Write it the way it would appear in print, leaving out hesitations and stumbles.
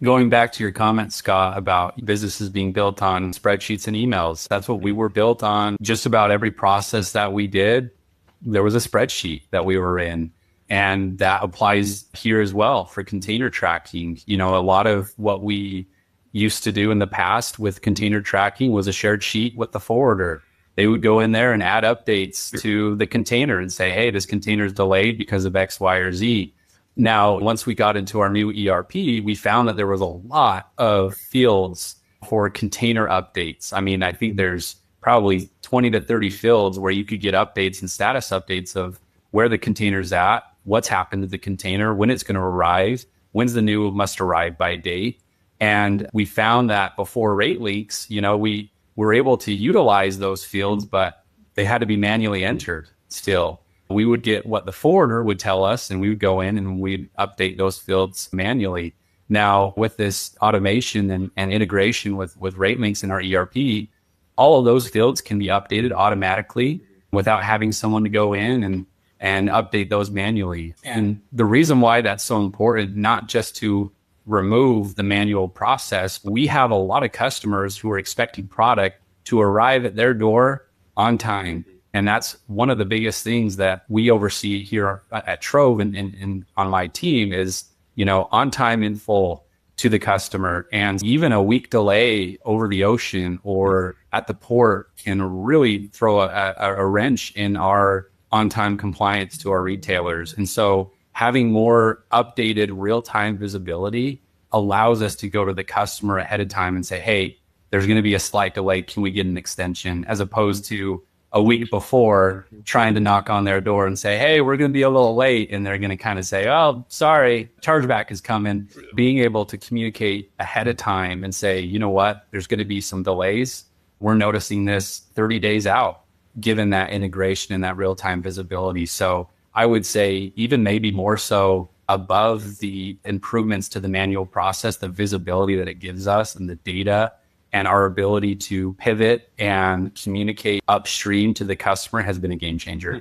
Going back to your comment, Scott, about businesses being built on spreadsheets and emails, that's what we were built on. Just about every process that we did, there was a spreadsheet that we were in. And that applies here as well for container tracking. You know, a lot of what we used to do in the past with container tracking was a shared sheet with the forwarder. They would go in there and add updates to the container and say, hey, this container is delayed because of X, Y, or Z. Now, once we got into our new ERP, we found that there was a lot of fields for container updates. I mean, I think there's probably 20 to 30 fields where you could get updates and status updates of where the container's at, what's happened to the container, when it's going to arrive, when's the new must arrive by date. And we found that before rate leaks, you know, we were able to utilize those fields, but they had to be manually entered still. We would get what the forwarder would tell us, and we would go in and we'd update those fields manually. Now, with this automation and integration with rate links in our ERP, all of those fields can be updated automatically without having someone to go in and update those manually. And the reason why that's so important, not just to remove the manual process, we have a lot of customers who are expecting product to arrive at their door on time. And that's one of the biggest things that we oversee here at Trove and on my team is, you know, on time in full to the customer. And even a week delay over the ocean or at the port can really throw a wrench in our on-time compliance to our retailers. And so having more updated real-time visibility allows us to go to the customer ahead of time and say, hey, there's going to be a slight delay. Can we get an extension? As opposed to a week before trying to knock on their door and say, hey, we're going to be a little late. And they're going to kind of say, oh, sorry, chargeback is coming. Being able to communicate ahead of time and say, you know what, there's going to be some delays. We're noticing this 30 days out, given that integration and that real-time visibility. So I would say even maybe more so above the improvements to the manual process, the visibility that it gives us and the data and our ability to pivot and communicate upstream to the customer has been a game changer.